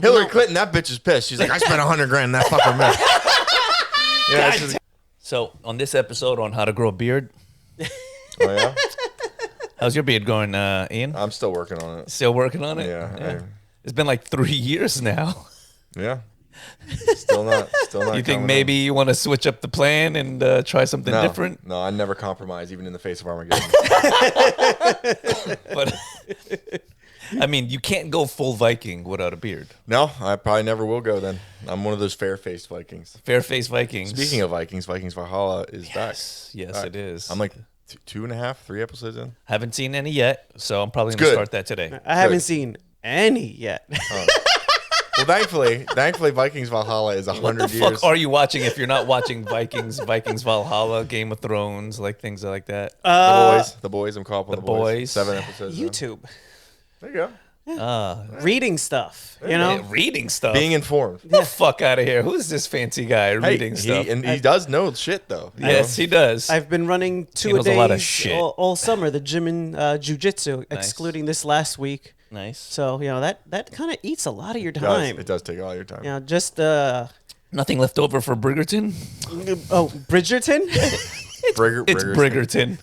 Hillary Clinton, that bitch is pissed. She's like, I spent $100,000 and that fucker missed. Yeah, so on this episode on how to grow a beard, oh yeah, how's your beard going, Ian? I'm still working on it. Still working on it? Yeah. It's been like 3 years now. Yeah. Still not. You think maybe you want to switch up the plan and try something different? No, I never compromise, even in the face of Armageddon. But I mean, you can't go full Viking without a beard. No, I probably never will go then. I'm one of those fair-faced Vikings. Fair-faced Vikings. Speaking of Vikings, Vikings Valhalla is back. Yes, back. It is. I'm like 2.5, 3 episodes in. Haven't seen any yet, so I'm probably going to start that today. I haven't seen any yet. Oh. Well, thankfully, Vikings Valhalla is 100 years. What the fuck are you watching if you're not watching Vikings Valhalla, Game of Thrones, like things like that? The boys. I'm caught up on the boys. 7 episodes. YouTube. There you go. Reading stuff, you know? Reading stuff. Being informed. Get the fuck out of here. Who's this fancy guy reading stuff? He does know shit, though. Yes, he does. I've been running two a a lot of days shit. all summer, the gym and jiu-jitsu, excluding this last week. Nice. So, you know, that kind of eats a lot of your time. It does take all your time. You know, just... Nothing left over for Bridgerton? Oh, Bridgerton? It's Bridgerton.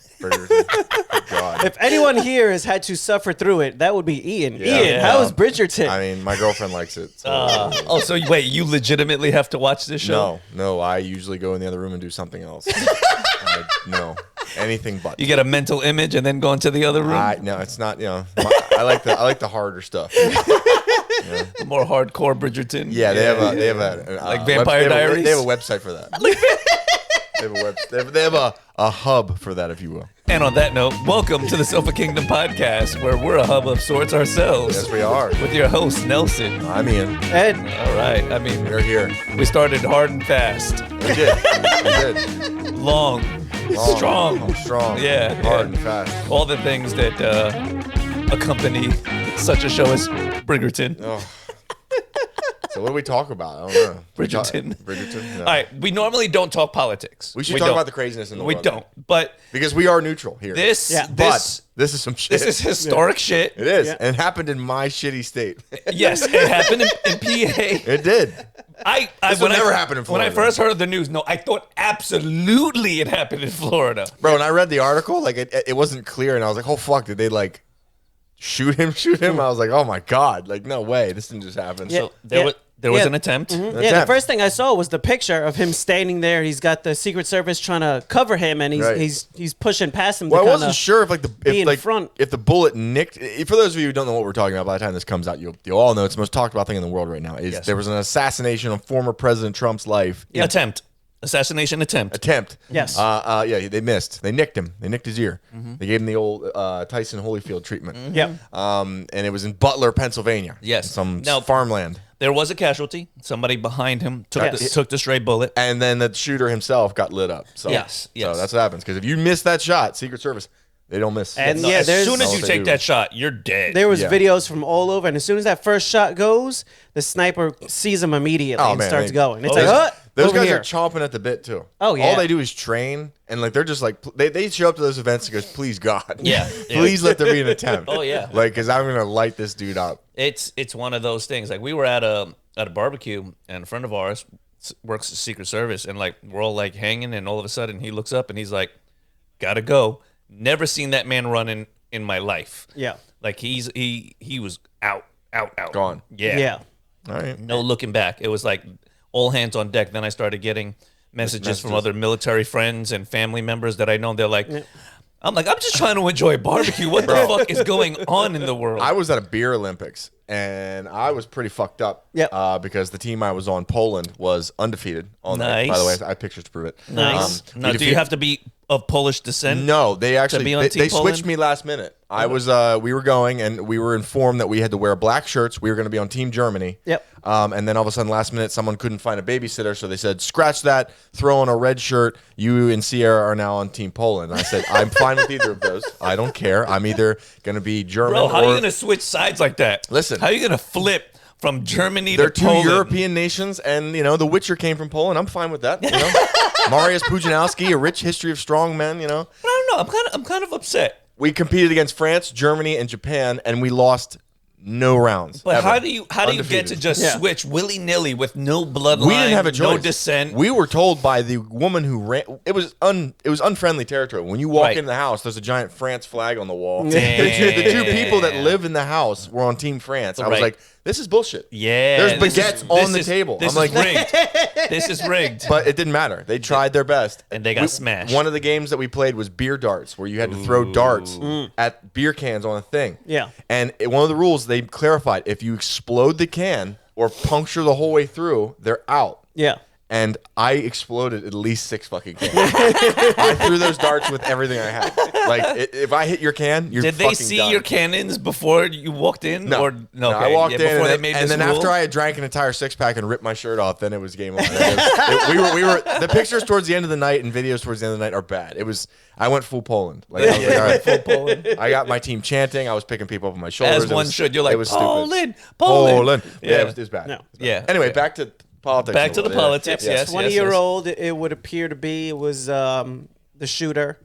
God. If anyone here has had to suffer through it, that would be Ian. Yeah. Ian, how is Bridgerton? I mean, my girlfriend likes it. So. So wait, you legitimately have to watch this show? No, I usually go in the other room and do something else. No, anything but. You get a mental image and then go into the other room? No, it's not, I like the harder stuff. The more hardcore Bridgerton? Yeah, they have a like Vampire Diaries? They have a website for that. They have a hub for that, if you will. And on that note, welcome to the Sofa Kingdom podcast, where we're a hub of sorts ourselves. Yes, we are. With your host, Nelson. I'm Ian. Ed. All right. I mean, we're here. We started hard and fast. We did. Long. Strong. Yeah. Hard and fast. All the things that accompany such a show as Bridgerton. Oh. So what do we talk about? I don't know. Bridgerton. No. All right. We normally don't talk politics. We should talk about the craziness in the world. We don't. But because we are neutral here. This is some shit. This is historic shit. It is. Yeah. And it happened in my shitty state. Yes, it happened in PA. It did. This would never happen in Florida. When I first heard of the news, I thought absolutely it happened in Florida. Bro, when I read the article, like it wasn't clear, and I was like, oh fuck, did they like shoot him? I was like, oh my god, like no way, this didn't just happen. Yeah. So there was an attempt. Mm-hmm. The first thing I saw was the picture of him standing there. He's got the Secret Service trying to cover him, and he's pushing past him. Well, I wasn't sure if if the bullet nicked. For those of you who don't know what we're talking about, by the time this comes out, you'll all know it's the most talked about thing in the world right now. There was an assassination of former President Trump's life. Assassination attempt. Yes. Yeah, they missed. They nicked him. They nicked his ear. Mm-hmm. They gave him the old Tyson Holyfield treatment. Mm-hmm. Yep. And it was in Butler, Pennsylvania. Yes. Some farmland. There was a casualty. Somebody behind him took the stray bullet. And then the shooter himself got lit up. So, yes. So that's what happens. Because if you miss that shot, Secret Service, they don't miss. And as soon as you take that shot, you're dead. There was videos from all over, and as soon as that first shot goes, the sniper sees him immediately and starts going. It's those guys are chomping at the bit too. Oh yeah. All they do is train, and like they're just like they show up to those events and goes, please God, yeah, please let there be an attempt. Oh yeah, like because I'm gonna light this dude up. It's one of those things. Like we were at a barbecue, and a friend of ours works at Secret Service, and like we're all like hanging, and all of a sudden he looks up and he's like, "Gotta go." Never seen that man run in my life. Yeah, like he was out, gone. Yeah. All right. No looking back. It was like all hands on deck. Then I started getting messages from other military friends and family members that I know. They're like, I'm just trying to enjoy barbecue. What the fuck is going on in the world? I was at a beer Olympics, and I was pretty fucked up. Yeah. Because the team I was on, Poland, was undefeated all night. By the way, I have pictures to prove it. Nice. Now, do you have to be of Polish descent? No, they actually they switched Poland? me last minute. I was we were going, and we were informed that we had to wear black shirts. We were going to be on Team Germany. Yep. And then all of a sudden, last minute, someone couldn't find a babysitter, so they said, "Scratch that. Throw on a red shirt. You and Sierra are now on Team Poland." And I said, "I'm fine with either of those. I don't care. I'm either going to be German." Bro, how are you going to switch sides like that? Listen, how are you going to flip from Germany to Poland? They're two European nations, and The Witcher came from Poland. I'm fine with that. Mariusz Pudzianowski, a rich history of strong men. But I don't know. I'm kind of upset. We competed against France, Germany, and Japan, and we lost no rounds. But ever. how do you get Undefeated. to just Yeah. switch willy nilly with no bloodline? We didn't have a choice. No descent. We were told by the woman who ran. It was unfriendly territory. When you walk Right. in the house, there's a giant France flag on the wall. Damn. The two people that live in the house were on Team France. I was Right. like, this is bullshit. Yeah, there's this baguettes is- on this the is- table. This I'm is like, rigged. This is rigged. but it didn't matter. They tried their best, And they got smashed. One of the games that we played was beer darts, where you had to throw darts at beer cans on a thing. Yeah. And one of the rules they clarified: if you explode the can or puncture the whole way through, they're out. Yeah. And I exploded at least 6 fucking cans. I threw those darts with everything I had. Like, if I hit your can, you're Did fucking they see done. your cannons before you walked in? No. Or, No, okay. I walked Yeah, in, before and they then, made and this then rule? after I had drank an entire 6-pack and ripped my shirt off, then it was game on. We were. The pictures towards the end of the night and videos towards the end of the night are bad. It was. I went full Poland. Like, I was like, all right, full Poland. I got my team chanting. I was picking people up on my shoulders. As It one was- should. You're like, it was stupid. Poland. Yeah, it was bad. No. It was bad. Yeah. Anyway, Yeah. back to politics. Back to a the little bit. politics. Yeah. Yes, 20-year-old, it would appear to be. It was the shooter.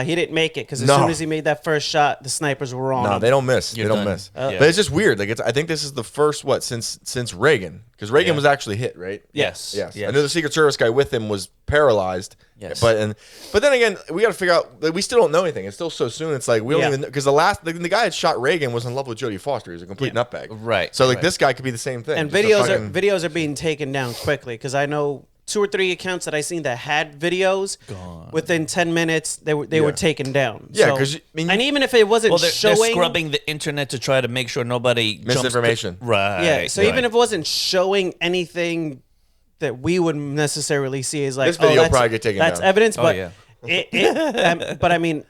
He didn't make it because as No. soon as he made that first shot, the snipers were on No, him. they don't miss. You're they don't done. miss. Yeah. But it's just weird. Like, I think this is the first since Reagan, because Reagan Yeah. was actually hit, right? Yes. Yes. I know the Secret Service guy with him was paralyzed. Yes. But then again, we got to figure out. Like, we still don't know anything. It's still so soon. It's like we don't Yeah. even because the guy that shot Reagan was in love with Jodie Foster. He's a complete nutbag. Right, So like right. this guy could be the same thing. And Just a fucking- videos are being taken down quickly because I know 2 or 3 accounts that I seen that had videos. Within 10 minutes, they were taken down. Yeah, So- 'cause, I mean- and even if it wasn't Well, they're showing scrubbing the internet to try to make sure nobody jumps Misinformation. Right. Yeah, so right. even if it wasn't showing anything that we would necessarily see is like, This video will that's, probably get taken that's down. evidence, Oh, but yeah. but I mean,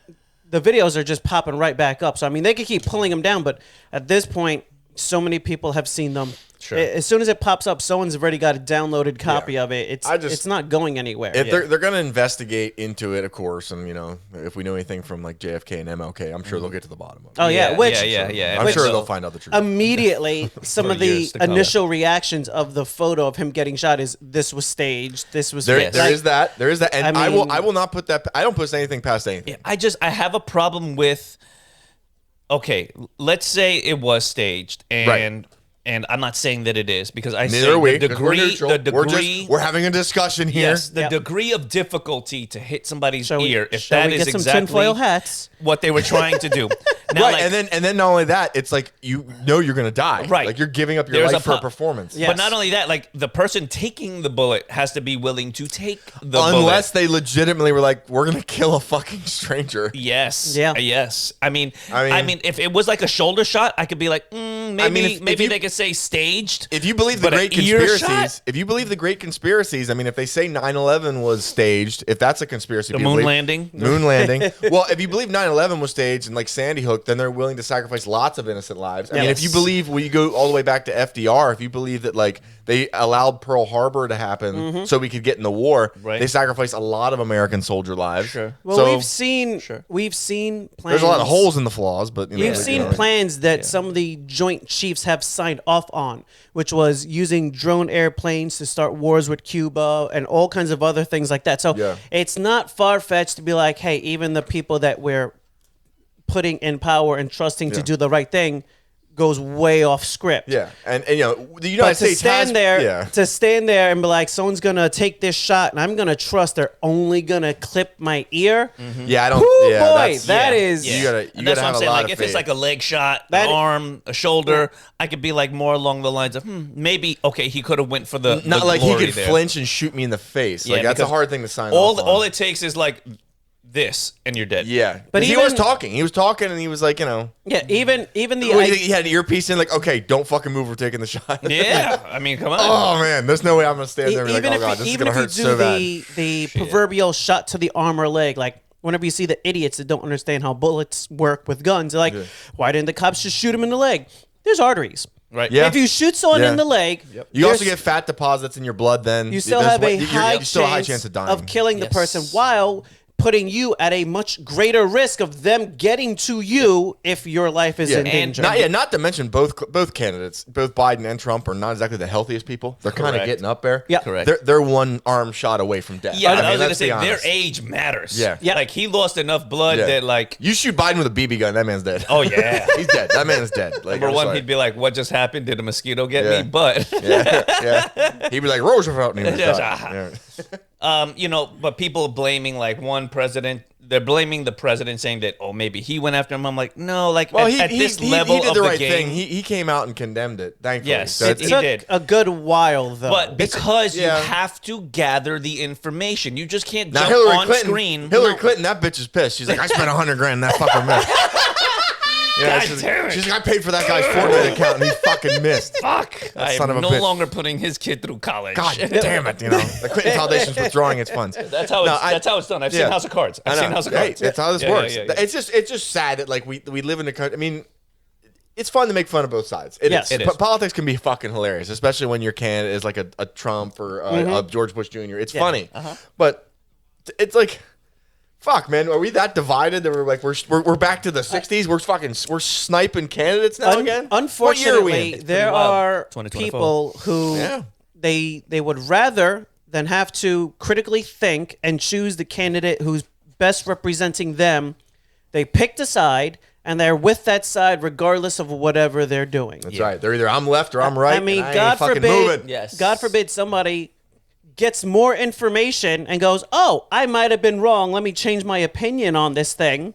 the videos are just popping right back up. So I mean, they could keep pulling them down, but at this point, so many people have seen them. Sure. As soon as it pops up, someone's already got a downloaded copy Yeah. of it. It's not going anywhere. If they're going to investigate into it, of course, and if we know anything from like JFK and MLK, I'm sure they'll get to the bottom of it. Oh yeah, which yeah. I'm which- sure they'll find out the truth. immediately some For of the years to come. initial reactions of the photo of him getting shot is this was staged. This was There, Yes. there is that. There is that, and I mean- I will not put that. I don't put anything past anything. I have a problem with. Okay, let's say it was staged, and Right. I'm not saying that it is because I Neither say are we. the 'Cause we're degree, neutral. the degree, We're having a discussion here. yes, the Yep. degree of difficulty to hit somebody's Shall we- ear. If shall that we is get some exactly tinfoil hats? what they were trying to do, now, Right, like, and then not only that, it's like you know you're gonna die. Right. like you're giving up your There's life for a po- performance. Yeah. But not only that, like the person taking the bullet has to be willing to take the Unless bullet. they legitimately were like, we're gonna kill a fucking stranger. Yes. Yeah. Yes. I mean, I mean- if it was like a shoulder shot, I could be like, maybe, if you- they could say staged. If you believe the But a great ear conspiracies, shot? if you believe the great conspiracies, I mean, if they say 9/11 was staged, if that's a conspiracy, The people moon believe- landing? moon landing. Well, if you believe 9/11 was staged and like Sandy Hook, then they're willing to sacrifice lots of innocent lives. I mean, if you Yes. believe, you go all the way back to FDR, if you believe that like they allowed Pearl Harbor to happen so we could get in the war, Right. they sacrificed a lot of American soldier lives. Sure. Well, So we've seen plans. there's a lot of holes in the flaws, but We've seen plans that some of the Joint Chiefs have signed off on, which was using drone airplanes to start wars with Cuba and all kinds of other things like that. So Yeah. it's not far-fetched to be like, hey, even the people that we're putting in power and trusting to Yeah. do the right thing goes way off script. Yeah, and the United But to States stand has, there, yeah. to stand there and be like, someone's gonna take this shot, and I'm gonna trust they're only gonna clip my ear. Yeah, I don't. Whoo, yeah, boy, that's- that Yeah. is. You gotta- And that's what have I'm a saying. lot Like of if it's faith. like a leg shot, That- an arm, a shoulder, I could be like more along the lines of maybe okay, he could have went for the Not the like he glory could there. flinch and shoot me in the face. Yeah, Like that's a because hard thing to sign All off on. all it takes is like this, and you're dead. Yeah, But but he even- was talking. He was talking, and he was like, Yeah, even the he had an earpiece in. Like, okay, don't fucking move. We're taking the shot. Yeah, I mean, come on. Oh man, there's no way I'm gonna stand there and be even like, oh god, if this is even gonna if you hurt do so bad. the proverbial shot to the arm or leg, like whenever you see the idiots that don't understand how bullets work with guns, they're like, why didn't the cops just shoot him in the leg? There's arteries. Right. Yeah. If you shoot someone Yeah. in the leg, You also there's- get fat depots in your blood. Then you still there's have a you high still a high chance chance of dying. of killing the Yes. person while putting you at a much greater risk of them getting to you if your life is in danger. Not to mention both candidates, both Biden and Trump, are not exactly the healthiest people. They're kind of Correct. getting up there. Yeah. Correct. They're one arm shot away from death. Yeah, I was let's going to say, be their honest. age matters. Yeah. Yeah. Like, he lost enough blood Yeah. that, like, You shoot Biden with a BB gun, that man's dead. oh, yeah. He's dead. That man is dead. Like, Number I'm one, sorry. he'd be like, what just happened? Did a mosquito get Yeah. me? But, yeah. He'd be like Roosevelt. And he was Yes, done. Yeah. you know, but people blaming, like, one president. They're blaming the president, saying that, oh, maybe he went after him. I'm like, no, like, Well, at this level he did of the the right game. thing. He came out and condemned it, thankfully. Yes, So It he took did. a good while, though. But because yeah. you have to gather the information. You just can't now jump Hillary on Clinton, screen. Hillary Clinton, that bitch is pissed. She's like, I spent $100 grand. That fucker missed. Yeah, God damn it. she's like, I paid for that guy's Fortnite account and he fucking missed. Fuck. I son am of a no bitch. longer putting his kid through college. God damn it! You know the Clinton Foundation's withdrawing its funds. That's how it's done. I've seen House of Cards. I've seen House of Cards. Hey, that's how this Yeah, works. yeah, yeah. It's just sad that like we live in a country. I mean, it's fun to make fun of both sides. Yes. It is. But politics can be fucking hilarious, especially when your candidate is like a Trump or a George Bush Jr. It's funny, but it's like. Fuck, man, are we that divided that we're like we're back to the '60s? We're sniping candidates now again. What year are we Unfortunately, in? there wild. are 2024. people who Yeah. they would rather than have to critically think and choose the candidate who's best representing them. They picked a side and they're with that side regardless of whatever they're doing. That's right. They're either I'm left or I'm right. I mean, and I God ain't fucking forbid, moving. Yes. God forbid somebody gets more information and goes, "Oh, I might have been wrong. Let me change my opinion on this thing."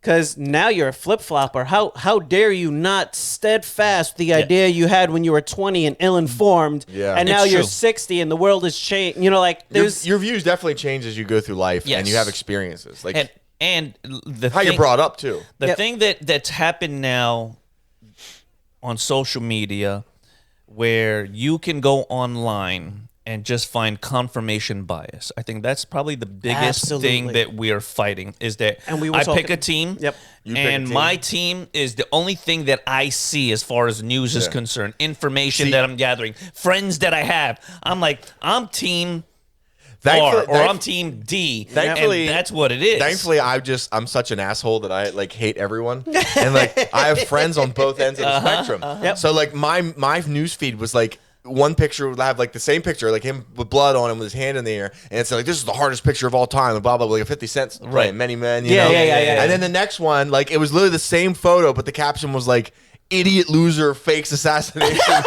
Because now you're a flip flopper. How dare you not steadfast the idea you had when you were 20 and ill informed, Yeah. and now It's you're true. 60 and the world has changed. You know, like there's Your views definitely change as you go through life Yes. and you have experiences. Like And the how thing, you're brought up too. The Yep. thing that's happened now on social media, where you can go online and just find confirmation bias. I think that's probably the biggest Absolutely. thing that we are fighting is that And we were I pick talking- a team. Yep. You pick a and team. my team is the only thing that I see as far as news is Yeah. concerned, information See- that I'm gathering, friends that I have. I'm like, I'm team Thankfully- R or I'm team D. Thankfully- and that's what it is. Thankfully, I'm such an asshole that I like hate everyone, and like I have friends on both ends of the spectrum. Yep. So like my news feed was like one picture would have like the same picture, like him with blood on him with his hand in the air, and it's like this is the hardest picture of all time, and blah blah blah, like a 50 Cent playing Right. Many Men, you Yeah, know? yeah. And then the next one, like it was literally the same photo, but the caption was like "idiot loser fakes assassination"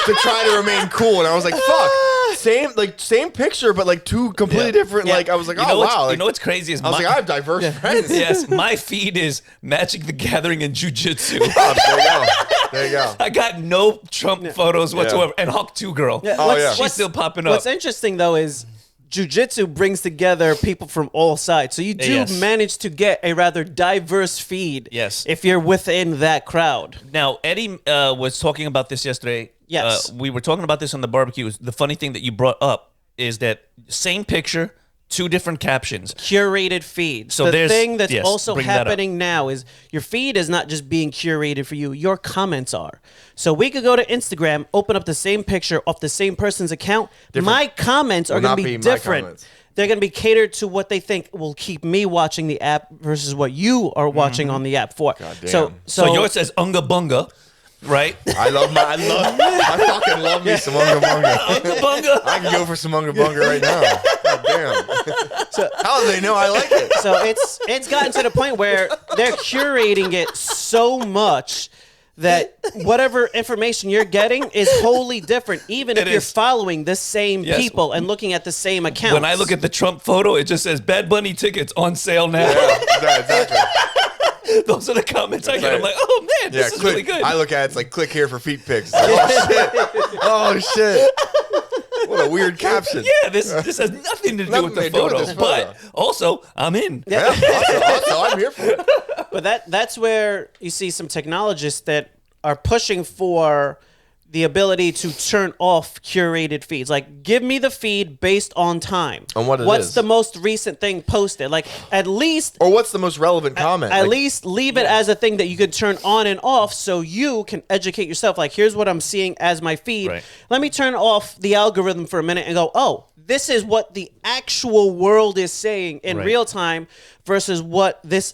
to try to remain cool, and I was like, fuck. Same picture, but like two completely different. Yeah. Like I was like, You oh know what's- wow. Like, you know what's crazy is I was like, I have diverse friends. yes, my feed is Magic the Gathering and Jiu-Jitsu. Oh, there you go. There you go. I got no Trump photos whatsoever. And Hawk 2 girl. Yeah, Oh, yeah. She's still popping up. What's interesting though is jiu-jitsu brings together people from all sides. So you do Yes. manage to get a rather diverse feed Yes. if you're within that crowd. Now, Eddie was talking about this yesterday. Yes. We were talking about this on the barbecue. The funny thing that you brought up is that same picture, two different captions. Curated feed. So the there's- thing that's yes, also bring that up. happening now is your feed is not just being curated for you, your comments are. So we could go to Instagram, open up the same picture off the same person's account. My comments are Will going not to be be my different. comments. They're going to be catered to what they think will keep me watching the app versus what you are watching on the app for. damn. So yours says Unga Bunga, right? I fucking love me some Unga Bunga. Unga Bunga. I can go for some Unga Bunga right now. God damn. How do they know I like it? So it's gotten to the point where they're curating it so much that whatever information you're getting is wholly different, even if It you're is. following the same Yes. people and looking at the same accounts. When I look at the Trump photo, it just says Bad Bunny tickets on sale now. Yeah, exactly. Those are the comments I get. I'm like, oh man, Yeah, this is click. really good. I look at it, it's like click here for feet pics. Like, oh shit. What a weird caption. yeah, this has nothing to do Nothing with the to do with photo, this photo. but also I'm in. Yeah, also, I'm here for it. But that's where you see some technologists that are pushing for the ability to turn off curated feeds. Like, give me the feed based on time. On what it What's is. the most recent thing posted? Like, at least Or what's the most relevant comment? At Like, least leave it as a thing that you could turn on and off so you can educate yourself. Like, here's what I'm seeing as my feed. Right. Let me turn off the algorithm for a minute and go, oh, this is what the actual world is saying in Right. real time versus what this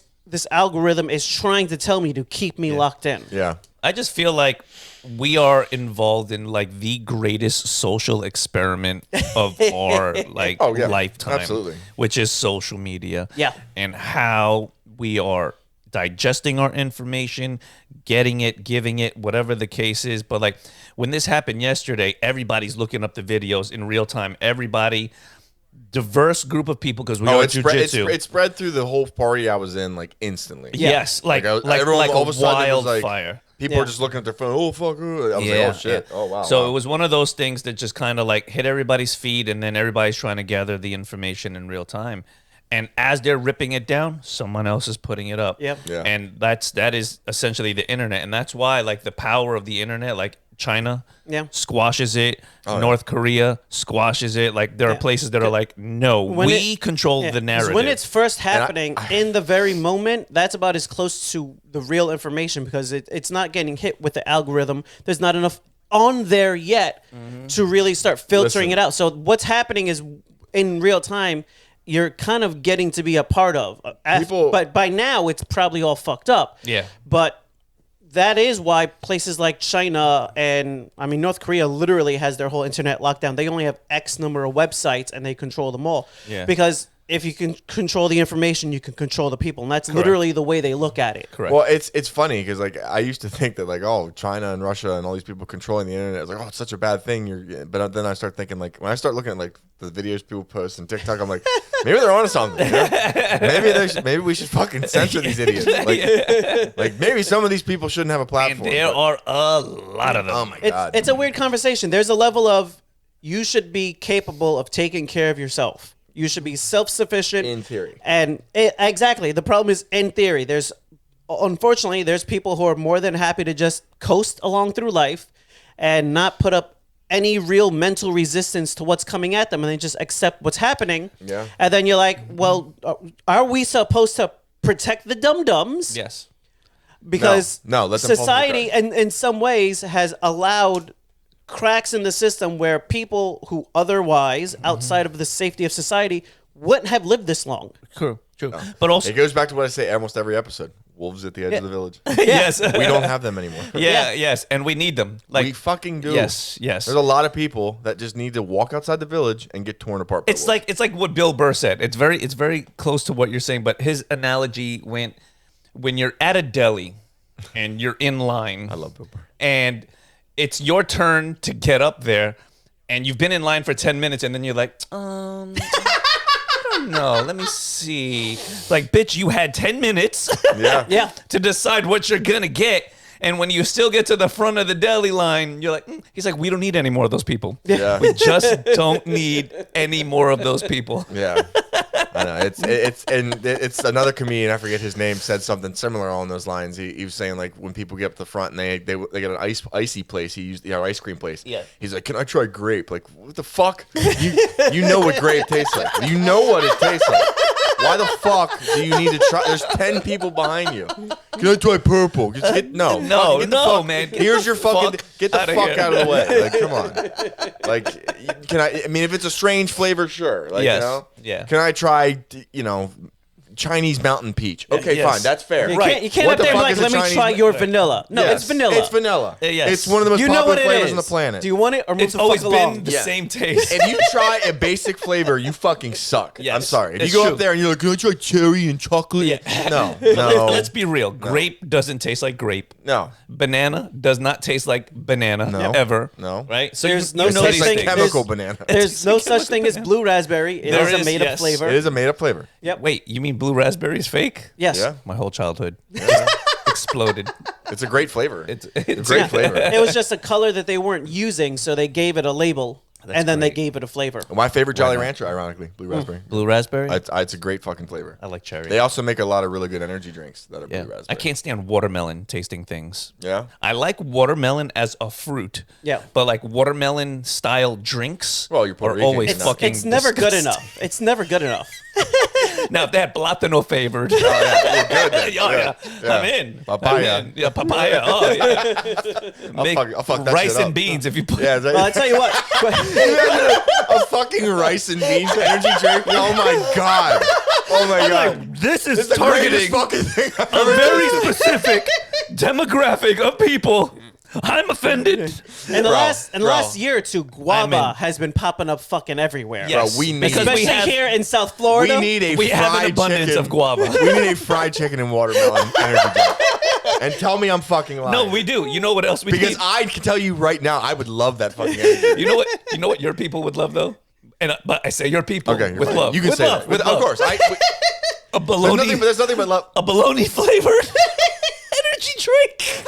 algorithm is trying to tell me to keep me locked in. Yeah. I just feel like we are involved in like the greatest social experiment of our like Oh, yeah. lifetime, Absolutely. which is social media. Yeah. And how we are digesting our information, getting it, giving it, whatever the case is. But like when this happened yesterday, everybody's looking up the videos in real time. Everybody, diverse group of people, because we are jujitsu. It spread through the whole party I was in like instantly. Yes, like everyone, like all of a a sudden it was like wildfire. people were just looking at their phone. Oh fuck! I was like, oh shit! Oh wow! So wow. it was one of those things that just kind of like hit everybody's feed, and then everybody's trying to gather the information in real time. And as they're ripping it down, someone else is putting it up. Yep. Yeah. And that is essentially the internet, and that's why like the power of the internet, like China squashes it, North Korea squashes it. Like there are places that are like, no, we control the narrative. When it's first happening in the very moment, that's about as close to the real information because it's not getting hit with the algorithm. There's not enough on there yet to really start filtering it out. So what's happening is in real time, you're kind of getting to be a part of. But by now, it's probably all fucked up. Yeah. But that is why places like China and, I mean, North Korea literally has their whole internet locked down. They only have X number of websites and they control them all. Yeah. Because if you can control the information, you can control the people. And that's literally the way they look at it. Correct. Well, it's funny because like I used to think that like, oh, China and Russia and all these people controlling the internet, it's like, oh, it's such a bad thing. But then I start thinking like when I start looking at like the videos people post on TikTok, I'm like, maybe they're onto something. You know? Maybe we should fucking censor these idiots. Like maybe some of these people shouldn't have a platform. And there are a lot of them. Oh my god, It's a weird conversation. There's a level of you should be capable of taking care of yourself. You should be self-sufficient. In theory. And exactly. The problem is in theory. Unfortunately, there's people who are more than happy to just coast along through life and not put up any real mental resistance to what's coming at them, and they just accept what's happening. Yeah. And then you're like, well, are we supposed to protect the dum-dums? Yes. Because No, let them society, publicly in some ways, has allowed cracks in the system where people who otherwise, outside of the safety of society, wouldn't have lived this long. True. But also, It goes back to what I say almost every episode. Wolves at the edge of the village. yes. We don't have them anymore. Yes. And we need them. Like, We fucking do. Yes. There's a lot of people that just need to walk outside the village and get torn apart. It's like what Bill Burr said. It's very close to what you're saying, but his analogy went when you're at a deli and you're in line. I love Bill Burr. And it's your turn to get up there, and you've been in line for 10 minutes, and then you're like, I don't know. Let me see. Like, bitch, you had 10 minutes Yeah. to decide what you're gonna get. And when you still get to the front of the deli line, you're like, he's like, we don't need any more of those people. Yeah. We just don't need any more of those people. Yeah, I know. It's another comedian. I forget his name. Said something similar along those lines. He was saying like when people get up to the front and they get an icy place. He used ice cream place. Yeah. He's like, can I try grape? Like what the fuck? You know what grape tastes like. You know what it tastes like. Why the fuck do you need to try? There's 10 people behind you. Can I try purple? Just No, man. Here's your fucking. Get the outta fuck here. out of the way. Like, come on. Like, can I? I mean, if it's a strange flavor, sure. Like, Yes. you know. Yeah. Can I try? Chinese mountain peach. Okay, Yes. fine. That's fair. You can't What up the there and fuck like, is a let me Chinese try your vanilla. No, Yes, it's vanilla. It's vanilla. Yes. It's one of the most You know popular what it flavors is. on the planet. Do you want it or move It's the always fuck along? been the Yeah. same taste. If you try a basic flavor, you fucking suck. Yes, I'm sorry. If you it's go true. up there and you're like, can I try cherry and chocolate? Yeah. No. Let's be real. Grape doesn't taste like grape. No. Banana does not taste like banana ever. No. Right? So There's you no know such these thing- things. Chemical there's- banana. There's no such thing as blue raspberry. It There is a is, made-up yes. flavor. It is a made-up flavor. Yep. Wait, you mean blue raspberry is fake? Yes. Yeah. My whole childhood exploded. It's a great flavor. It's a great flavor. It was just a color that they weren't using, so they gave it a label, and then they great. gave it a flavor. My favorite Jolly Rancher, ironically, blue raspberry. Blue raspberry? It's a great fucking flavor. I like cherry. They also make a lot of really good energy drinks that are yeah. blue raspberry. I can't stand watermelon tasting things. Yeah. I like watermelon as a fruit. Yeah. But like watermelon style drinks Well, you're Puerto are Rican, always you know. fucking It's never good disgusting. enough. It's never good enough. Now, if they had platano flavored, Oh, yeah, you're good then. yeah. Yeah. I'm in. Papaya. I'm in. Yeah, papaya. Oh, yeah. Make I'll fuck that rice shit and up. beans if you put. Yeah, Well, I tell you what. a fucking rice and beans energy drink. Oh my god. Oh my god. This is It's the greatest targeting fucking thing I've a ever very seen. specific demographic of people. I'm offended. In the last bro. last year or two, I'm guava in. has been popping up fucking everywhere. Yes, Bro, we need- because Especially we have, here in South Florida. We need a we fried have an abundance chicken. of guava. We need a fried chicken and watermelon energy drink. And tell me I'm fucking lying. No, we do. You know what else we because need? I can tell you right now, I would love that fucking energy drink. You know what? You know what your people would love though. But I say your people Okay, you're with fine. love. You can with say love. that. With Of love. course. A bologna. There's nothing but love. A bologna flavored energy drink.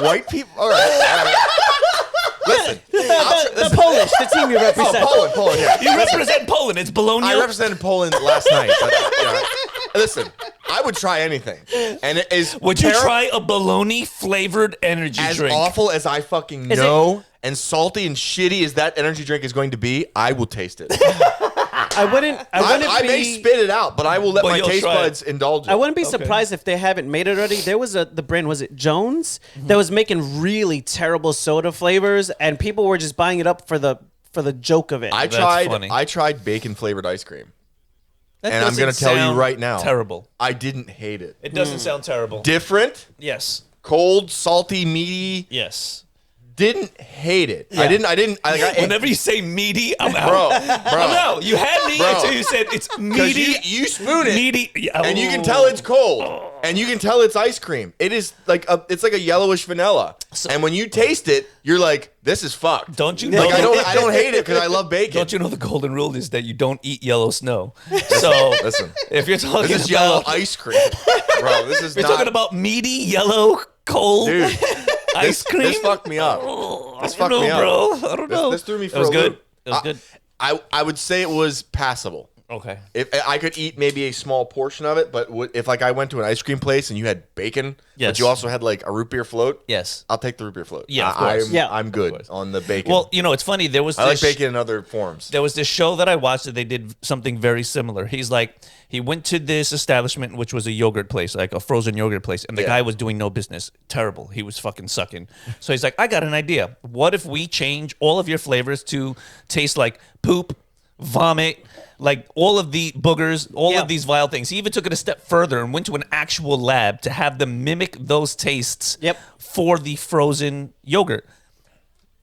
White people. All right. Listen. the Polish, the team you represent. Poland. Yeah. You represent Poland. It's bologna. I represented Poland last night. But, listen, I would try anything, and it is. Would you try a bologna flavored energy as drink? awful as I fucking Is know and salty and shitty as that energy drink is going to be? I will taste it. I wouldn't I be. may spit it out, but I will let Well, my you'll taste try it. buds indulge it. I wouldn't be surprised if they haven't made it already. There was the brand, was it Jones, that was making really terrible soda flavors, and people were just buying it up for the joke of it. I That's funny. tried bacon flavored ice cream. That And I'm doesn't gonna tell you sound right now. terrible. I didn't hate it. It doesn't sound terrible. Different, Yes. cold, salty, meaty. Yes. Didn't hate it. I didn't. Whenever you say meaty, I'm out. Bro. I'm out. You had me Bro. until you said it's Because meaty. you spoon it, Meaty. Yeah, and you can tell it's cold, and you can tell it's ice cream. It is like it's like a yellowish vanilla, and when you taste it, you're like, this is fucked. Don't you know? Like I don't hate it because I love bacon. Don't you know the golden rule is that you don't eat yellow snow? So Listen, if you're talking this is yellow about ice cream, bro. This is you're not. talking about meaty yellow cold Dude, ice cream. This fucked me up. This fucked me up. bro. I don't know. This threw me for It was a good. loop. It was good. I would say it was passable. Okay. If I could eat maybe a small portion of it, but if like I went to an ice cream place and you had bacon, Yes. but you also had like a root beer float, Yes. I'll take the root beer float. Yeah, of course. I'm, Yeah. I'm good on the bacon. Well, you know, it's funny. There was I like this, bacon in other forms. There was this show that I watched that they did something very similar. He's like, he went to this establishment, which was a yogurt place, like a frozen yogurt place, and the Yeah. guy was doing no business. Terrible. He was fucking sucking. So he's like, I got an idea. What if we change all of your flavors to taste like poop, vomit, like all of the boogers, all Yeah. of these vile things. He even took it a step further and went to an actual lab to have them mimic those tastes Yep. for the frozen yogurt.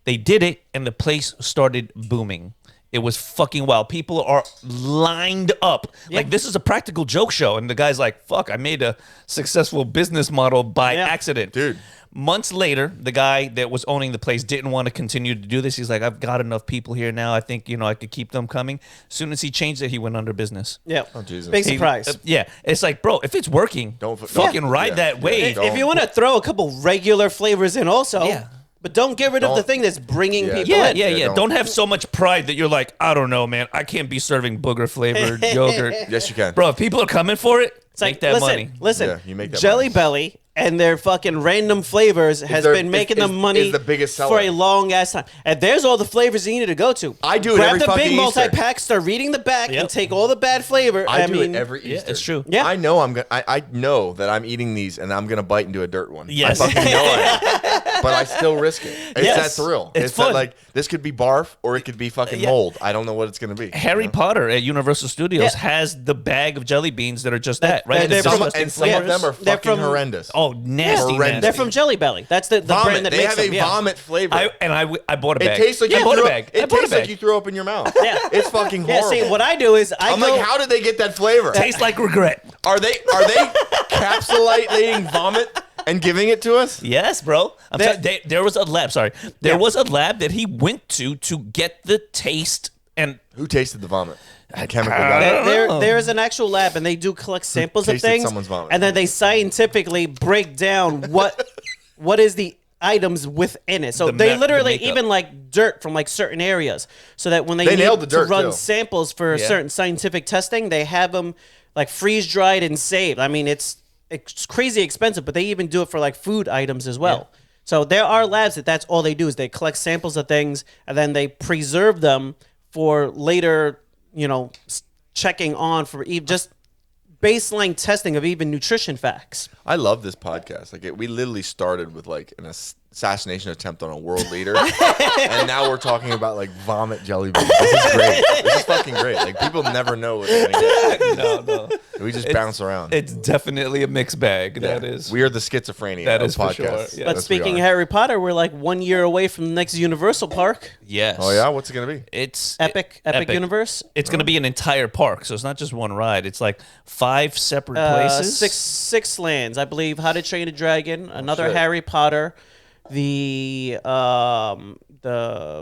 They did it, and the place started booming. It was fucking wild. People are lined up. Like, this is a practical joke show. And the guy's like, fuck, I made a successful business model by Yeah. accident. Dude. Months later, the guy that was owning the place didn't want to continue to do this. He's like, I've got enough people here now. I think, I could keep them coming. As soon as he changed it, he went under business. Yeah. Jesus. Big He- surprise. yeah. It's like, bro, if it's working, fucking ride yeah, that yeah. wave. Don't- If you want to throw a couple regular flavors in also, Yeah. but don't get rid of the Don't- thing that's bringing Yeah, people Yeah, in. yeah, Yeah, yeah. don't- Don't have so much pride that you're like, I don't know, man. I can't be serving booger flavored yogurt. Yes, you can. Bro, if people are coming for it, It's make like, that listen, money. listen. Yeah, you make that Jelly money. Belly and their fucking random flavors has their- been making is- them money is the biggest for seller. a long ass time. And there's all the flavors you need to go to. I do it Grab every the fucking big Easter. multi-pack, start reading the back, Yep. and take all the bad flavor. I do mean, it every Yeah, Easter. it's true. Yeah. I know I'm gonna. I know that I'm eating these and I'm gonna bite into a dirt one. Yes. I fucking know I am. But I still risk it. It's Yes. that thrill. It's that fun. like this could be barf or it could be fucking Yeah. mold. I don't know what it's gonna be. Harry Potter at Universal Studios Yeah. has the bag of jelly beans that are just that, right? they're It's from- disgusting And some of flavors. them are They're fucking from- horrendous. Oh, nasty, Horrendous. nasty. They're from Jelly Belly. That's the vomit. brand that They makes have them. a yeah. vomit flavor. I bought a It bag. tastes like I you bought a threw bag. It I bought a tastes like bag. you threw up in your mouth. Yeah. It's fucking Yeah, horrible. see, what I do is I'm like, how did they get that flavor? Tastes like regret. Are they capsulating vomit and giving it to us? Yes, bro. There was a lab. Sorry, there was a lab that he went to get the taste and Who tasted the vomit? The chemical I guy. don't know. There's an actual lab, and they do collect samples of tasted things, someone's vomit? and then they scientifically break down what is the items within it. So The they the literally makeup. even like dirt from like certain areas, so that when they They need nailed the to dirt, run too. samples for Yeah. certain scientific testing, they have them like freeze dried and saved. I mean, it's crazy expensive, but they even do it for like food items as well. So there are labs that's all they do is they collect samples of things and then they preserve them for later, checking on for just baseline testing of even nutrition facts. I love this podcast. Like, we literally started with like an assassination attempt on a world leader, and now we're talking about like vomit jelly beans. This is great. This is fucking great. Like, people never know what they're gonna get. No. We just bounce around. It's definitely a mixed bag. Yeah. That is. We are the schizophrenia That of is for podcasts. sure. Yeah. But That's what speaking we of are. Harry Potter, we're like 1 year away from the next Universal Park. Yes. Oh yeah, what's it gonna be? It's Epic Universe. It's going to be an entire park, so it's not just one ride. It's like 5 separate places. Six lands, I believe. How to Train a Dragon, another shit. Harry Potter, the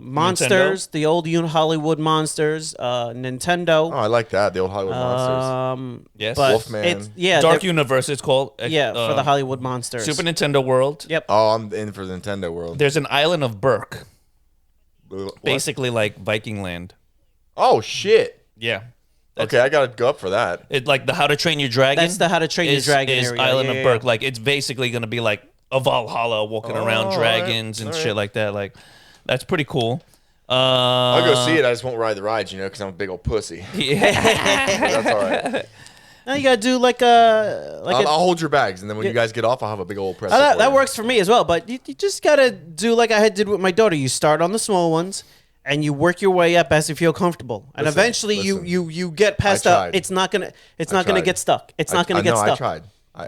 monsters, the old Hollywood monsters, Nintendo. Oh, I like that. The old Hollywood monsters. Yes. But Wolfman. it's, yeah, Dark they're- Universe, it's called. yeah, for the Hollywood monsters. Super Nintendo World. Yep. Oh, I'm in for the Nintendo world. There's an island of Berk, What? basically like Viking land. Oh shit. Yeah. Okay, I gotta go up for that. It like the How to Train Your Dragon. That's the How to Train Your Dragon is area. Island Yeah, of yeah, Berk. yeah. Like it's basically gonna be like a Valhalla walking around all dragons right, and all shit right. like that. Like that's pretty cool. I'll go see it. I just won't ride the rides, because I'm a big old pussy. Yeah. But that's all right. Now you gotta do like a I'll hold your bags, and then when you guys get off, I'll have a big old press. that works for me as well. But you just gotta do like I did with my daughter. You start on the small ones, and you work your way up as you feel comfortable, and Listen, eventually listen. you get past I the. tried. It's not gonna tried. get stuck. It's not gonna get no, stuck. I tried.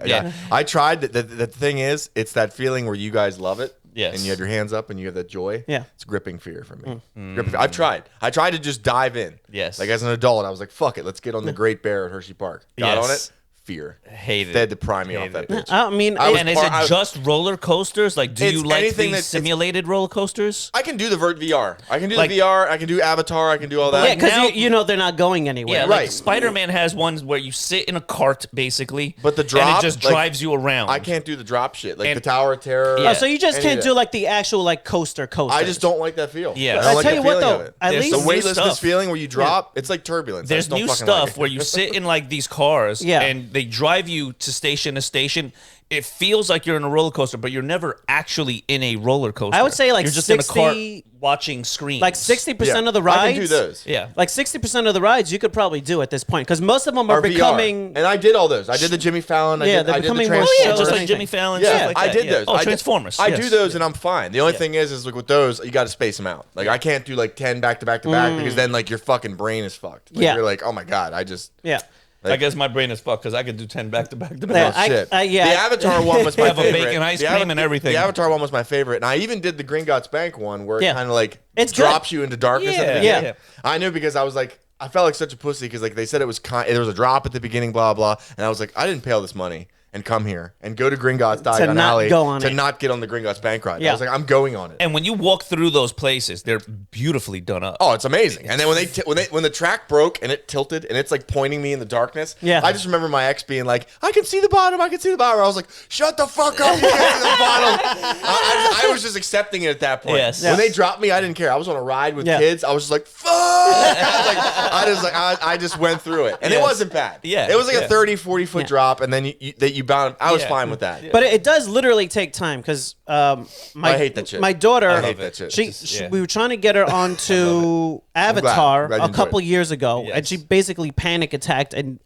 Yeah. I tried. The thing is, it's that feeling where you guys love it. Yes. And you have your hands up and you have that joy. Yeah. It's gripping fear for me. Gripping fear. I've tried. I tried to just dive in. Yes. Like as an adult, I was like, fuck it. Let's get on the Great Bear at Hershey Park. Got on Yes. it. Fear. Hate it. They had to pry me off that bitch. I mean, I was And is part- it I- just roller coasters? Like, do It's you like anything the that's- it's- simulated roller coasters? I can do the VR. I can do Like- the VR. I can do Avatar. I can do all that. yeah, because now- you know they're not going anywhere. Yeah, Right. like Spider-Man has ones where you sit in a cart, basically. But the and drop, it just like, drives you around. I can't do the drop shit. Like And- the Tower of Terror. Yeah. Oh, so you just any can't of do that. like the actual like coaster. I just don't like that feel. Yeah. I I don't like tell the you what, feeling though, of it. at There's least The some new weightlessness stuff. feeling where you drop, it's like turbulence. I There's just don't new fucking stuff like it. where you sit in like these cars Yeah. and they drive you to station. It feels like you're in a roller coaster, but you're never actually in a roller coaster. I would say, like, you're just 60 in a car watching screens. like 60% Yeah, of the rides. I can do those. Yeah. Like 60% of the rides you could probably do at this point because most of them are Or VR. becoming. And I did all those. I did the Jimmy Fallon. Yeah, I they're did the becoming more Transformers. yeah, shows just like anything. Jimmy Fallon. Yeah, stuff like I that. did Yeah. those. Oh, I did- Transformers. I yes. do those and I'm fine. The only thing is like with those, you got to space them out. Like I can't do like 10 back to back to back because then like your fucking brain is fucked. Like, Yeah. You're like, oh my god, I just. Yeah. I guess my brain is fucked because I could do 10 back to back to Yeah, back. I- Shit. yeah. The Avatar one was my Have a favorite. bacon ice The cream and everything. The Avatar one was my favorite, and I even did the Gringotts Bank one where it Yeah. kind of like It's drops good. you into darkness. at the Yeah, beginning. yeah. I knew because I was like, I felt like such a pussy because like they said it was there was a drop at the beginning, blah blah, and I was like, I didn't pay all this money and come here and go to Gringotts Diagon not Alley go on to it. not get on the Gringotts Bank ride. Yeah. I was like, I'm going on it. And when you walk through those places, they're beautifully done up. Oh, it's amazing! And then when the track broke and it tilted and it's like pointing me in the darkness, Yeah. I just remember my ex being like, "I can see the bottom, I can see the bottom." I was like, "Shut the fuck up! You can't see the bottom." I was just accepting it at that point. Yes. When Yeah. they dropped me, I didn't care. I was on a ride with Yeah. kids. I was just like, "Fuck!" I just went through it, and it Yes. wasn't bad. Yeah, it was like yeah. a 30, 40 foot Yeah. drop, and then you bound. I was Yeah. fine with that. But it does literally take time because I hate that shit. My daughter, I hate that shit. She we were trying to get her onto I'm Avatar glad you a enjoyed couple it. years ago, and Yes. she basically panic attacked and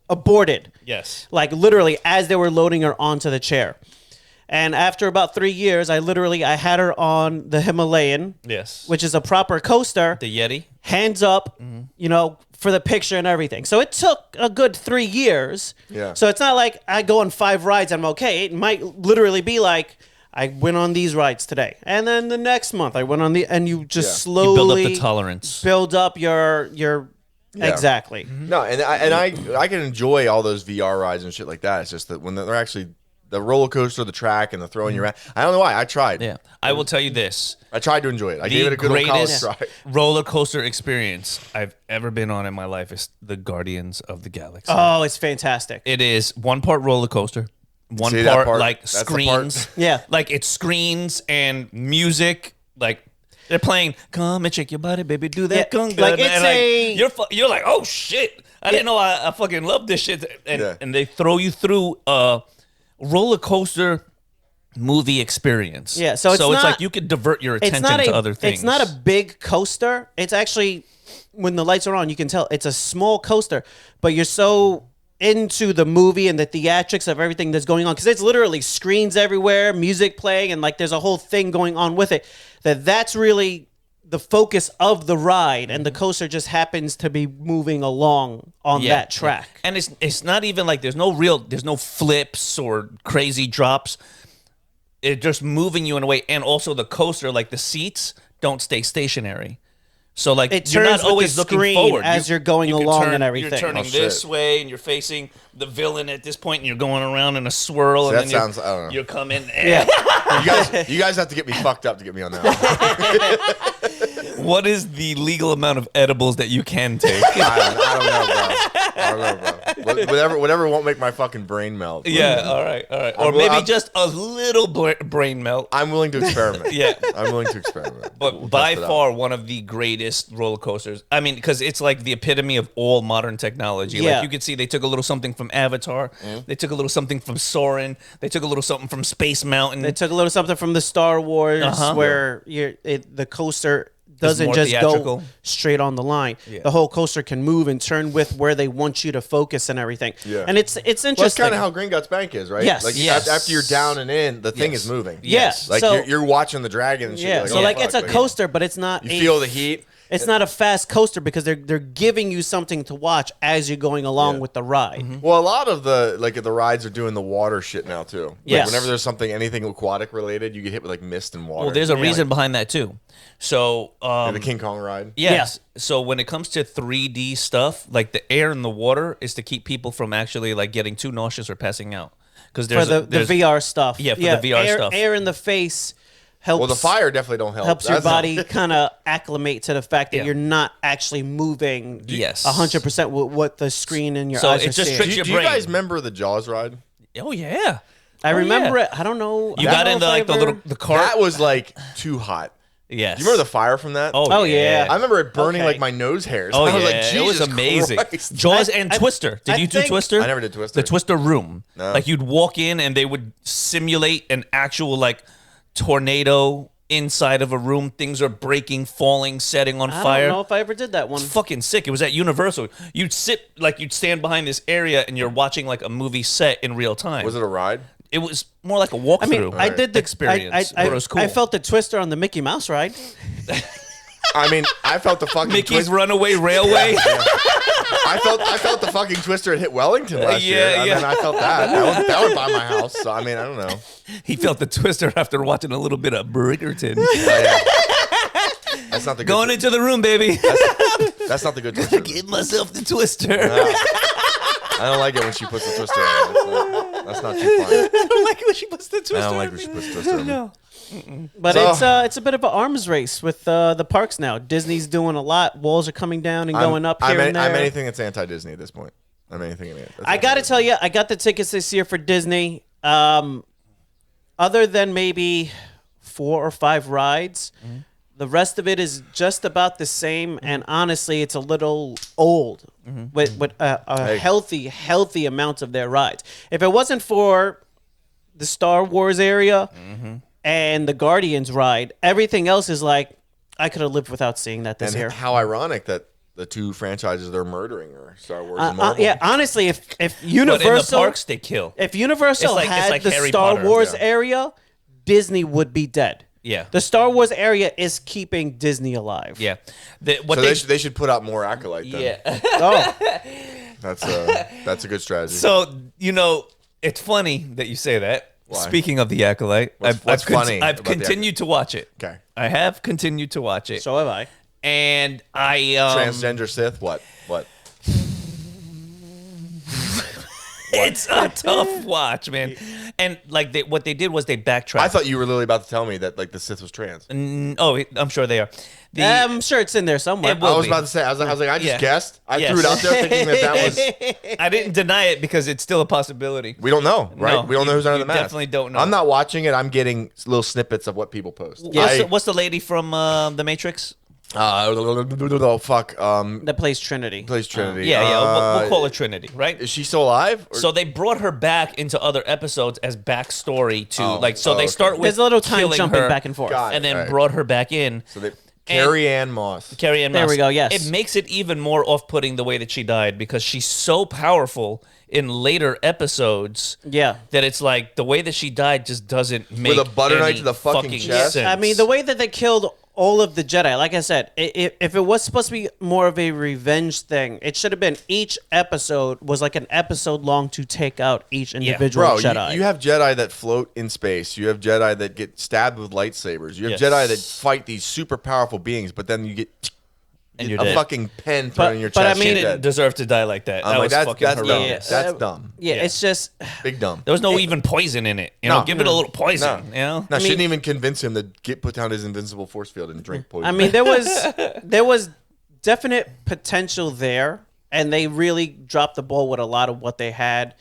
aborted. Yes. Like literally as they were loading her onto the chair. And after about 3 years, I had her on the Himalayan, Yes. which is a proper coaster, The Yeti. hands up, for the picture and everything. So it took a good 3 years. Yeah. So it's not like I go on 5 rides, I'm okay. It might literally be like, I went on these rides today. And then the next month I went on and you just Yeah. slowly You build up the tolerance. build up your exactly. No, and I can enjoy all those VR rides and shit like that. It's just that when they're actually the roller coaster, the track, and the throwing you around. I don't know why. I tried. Yeah. I will tell you this. I tried to enjoy it. I The gave it a good old college greatest try. roller coaster experience I've ever been on in my life is the Guardians of the Galaxy. Oh, it's fantastic. It is one part roller coaster, one See that part, part? like That's the part. screens. Yeah. Like it's screens and music. Like they're playing "Come and Shake Your Body, Baby, Do That Yeah, Conga." like, it's and you're like, oh shit! I didn't know I fucking love this shit. And Yeah. and they throw you through a roller coaster movie experience. Yeah, so it's it's not- like you could divert your attention to other things. It's not a big coaster. It's actually, when the lights are on, you can tell it's a small coaster, but you're so into the movie and the theatrics of everything that's going on, because it's literally screens everywhere, music playing, and like there's a whole thing going on with it, that's really the focus of the ride, and the coaster just happens to be moving along on that track. And it's not even like there's no flips or crazy drops. It's just moving you in a way, and also the coaster, like the seats don't stay stationary. So like It you're turns not with always the looking screen forward as you're going can along turn- and everything. You're turning Oh, this shit. way, and you're facing the villain at this point, and you're going around in a swirl. See, and that then sounds- I don't know. You're coming. Yeah. You guys have to get me fucked up to get me on that. What is the legal amount of edibles that you can take? I don't know, bro. Whatever won't make my fucking brain melt. Yeah, all right. Or I'm- maybe I'm- just a little brain melt. I'm willing to experiment. Yeah. I'm willing to experiment. But We'll by test it out. far one of the greatest roller coasters. I mean, because it's like the epitome of all modern technology. Yeah. Like you could see they took a little something from Avatar. They took a little something from Soarin'. They took a little something from Space Mountain. They took a little something from the Star Wars, where the coaster doesn't more just theatrical. go straight on the line. Yeah. The whole coaster can move and turn with where they want you to focus and everything. Yeah. And it's Well, that's interesting. kind of how Green Guts Bank is, right? Yes. Like Yes. after you're down and in, the thing Yes. is moving. Yes. Like So- you're watching the dragon and shit. yeah. You're So oh, like fuck, it's a like, coaster, but it's not. You a, feel the heat. It's not a fast coaster because they're giving you something to watch as you're going along Yeah. with the ride. Well, a lot of the rides are doing the water shit now too. Like, Yes. whenever there's anything aquatic related, you get hit with like mist and water. well, there's a reason behind that too. So the King Kong ride. yes. So when it comes to 3D stuff, like the air in the water is to keep people from actually like getting too nauseous or passing out. Because For the VR stuff. Yeah, for the VR stuff. Air in the face helps. Well, the fire definitely don't help. helps your That's- body kind of acclimate to the fact that Yeah. you're not actually moving Yes. 100% with what the screen in your So eyes it are just seeing. tricks Do, your do you brain. guys remember the Jaws ride? Oh yeah. I remember yeah. it. I don't know. You I got don't in know if I like the ever- little the cart. That was like too hot. Yes. Do you remember the fire from that? Oh, yeah. I remember it burning Okay. like my nose hairs. Oh I was yeah, like, it was Jesus amazing. Christ. Jaws and I- Twister. Did I you do think- Twister? I never did Twister. The Twister room. No. Like you'd walk in and they would simulate an actual like tornado inside of a room. Things are breaking, falling, setting on I fire. don't know if I ever did that one. It's fucking sick. It was at Universal. You'd stand behind this area and you're watching like a movie set in real time. Was it a ride? It was more like a walkthrough. I mean, I did the experience. I, but it was cool. I felt the Twister on the Mickey Mouse ride. I mean, I felt the fucking Mickey's twist- Runaway Railway. I felt the fucking Twister hit Wellington last year. Yeah, yeah. I mean, I felt that. That went by my house. So I mean, I don't know. He felt the Twister after watching a little bit of Bridgerton. That's not the good. Going into the room, baby. That's not the good Twister. Give myself the Twister. I don't like it when she puts the Twister on. That's not too fun. I don't like when she puts the Twister. I don't like when she puts the Twister on. No. But So- it's a bit of an arms race with the parks now. Disney's doing a lot. Walls are coming down and going up here and there. I'm anything that's anti-Disney at this point. I'm anything. I got to tell you, I got the tickets this year for Disney. Other than maybe 4 or 5 rides, the rest of it is just about the same. And honestly, it's a little old with a healthy amount of their rides. If it wasn't for the Star Wars area and the Guardians ride, everything else is like, I could have lived without seeing that this And year. how ironic that the two franchises they're murdering are Star Wars and Marvel. Yeah, honestly, if But in the Universal parks, they kill. if Universal It's had like the Harry Star Potter. Wars Yeah. area, Disney would be dead. Yeah. The Star Wars area is keeping Disney alive. Yeah. What So they, they should put out more Acolyte then. yeah. Oh, That's a good strategy. So, it's funny that you say that. Why? Speaking of the Acolyte, What's funny I've about the continued to watch it. Okay. I have continued to watch it. so have I. And I Transgender Sith, what? it's a tough watch, man. And like what they did was they backtracked. I thought you were literally about to tell me that like the Sith was trans. I'm sure they are. I'm sure it's in there somewhere. It will I was be. about to say, I was like, I just Yeah. guessed. I Yes. threw it out there thinking that was. I didn't deny it because it's still a possibility. We don't know, right? No, we don't know who's under you the mask. definitely don't know. I'm not watching it. I'm getting little snippets of what people post. What's the lady from The Matrix? Oh fuck. That plays Trinity. Plays Trinity. Yeah, we'll call it Trinity, right? Is she still alive? Or- So they brought her back into other episodes as backstory to they okay. start with There's a little time killing jumping her, back and forth. Got it. and then Right. brought her back in. So they Carrie Ann Moss. Carrie Ann There Moss. we go, yes. It makes it even more off-putting the way that she died because she's so powerful in later episodes. Yeah. That it's like the way that she died just doesn't make a butter knife any to the fucking chest? sense. I mean, the way that they killed all of the Jedi, like I said, if it was supposed to be more of a revenge thing, it should have been each episode was like an episode long to take out each individual Bro, Jedi. you have Jedi that float in space. You have Jedi that get stabbed with lightsabers. You have Yes. Jedi that fight these super powerful beings, but then you get And you're a dead. fucking pen thrown in your but I chest. mean- She you're didn't dead. deserve to die like that. I'm That like, was that's fucking dumb. horrendous. That's dumb. yeah, it's just Big dumb. There was no even poison in it. You know, No. give it a little poison. No. You know, No, she didn't even convince him to put down his invincible force field and drink poison. I mean, there was definite potential there, and they really dropped the ball with a lot of what they had,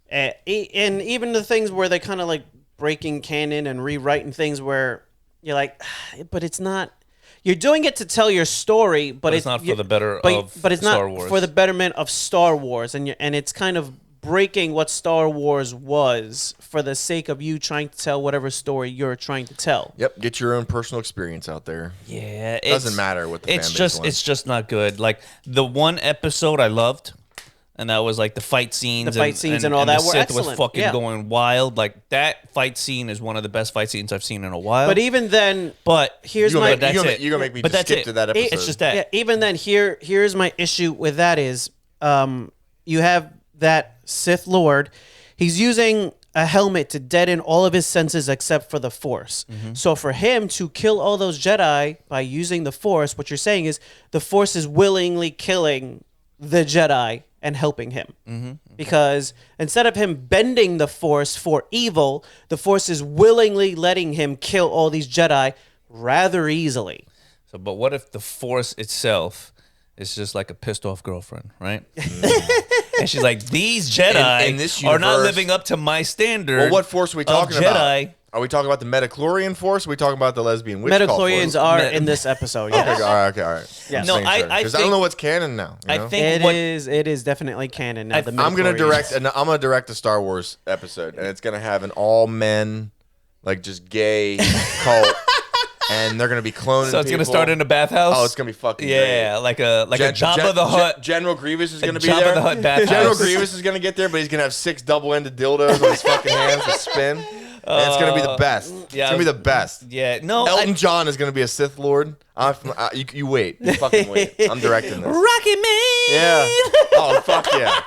and even the things where they kind of like breaking canon and rewriting things where you're like, but it's not. You're doing it to tell your story, but it's not for the better of but it's Star not Wars. for the betterment of Star Wars, and it's kind of breaking what Star Wars was for the sake of you trying to tell whatever story you're trying to tell. Yep, get your own personal experience out there. yeah, it Doesn't matter what the fan base wants. It's just not good. Like the one episode I loved, and that was like the fight scenes. And all that the were Sith was excellent, fucking yeah. going wild. Like that fight scene is one of the best fight scenes I've seen in a while. But even then, but here's You're my gonna, that's you're it. gonna make me But just that's skip it. to that episode. It's just that. yeah, even then, here's my issue with that is, you have that Sith Lord, he's using a helmet to deaden all of his senses except for the Force. So for him to kill all those Jedi by using the Force, what you're saying is the Force is willingly killing the Jedi and helping him. Because instead of him bending the Force for evil, the Force is willingly letting him kill all these Jedi rather easily. So, but what if the Force itself is just like a pissed off girlfriend, right? And she's like, these Jedi In this are not universe- living up to my standard. Well, what force are we of talking Jedi. about? Are we talking about the Metachlorian force? Or are we talking about the lesbian witch cult Metachlorians force? are in this episode. Yes. Okay, all right, okay, all right. Yeah. No, I because I don't think- know what's canon now. You I know? think It is definitely canon now. The I'm gonna midichlorians. direct a Star Wars episode, and it's gonna have an all men, like just gay cult, and they're gonna be cloning. So it's gonna people. start in a bathhouse. Oh, it's gonna be fucking yeah, great. like a Jabba the Hutt. General Grievous is gonna be Jabba there. the Hutt bathhouse. General Grievous is gonna get there, but he's gonna have 6 double-ended dildos on his fucking hands to spin. And it's gonna be the best. yeah, it's gonna be the best. Yeah, no, Elton John is gonna be a Sith Lord. You wait. You fucking wait. I'm directing this. Rocket Man. Yeah. Oh fuck yeah.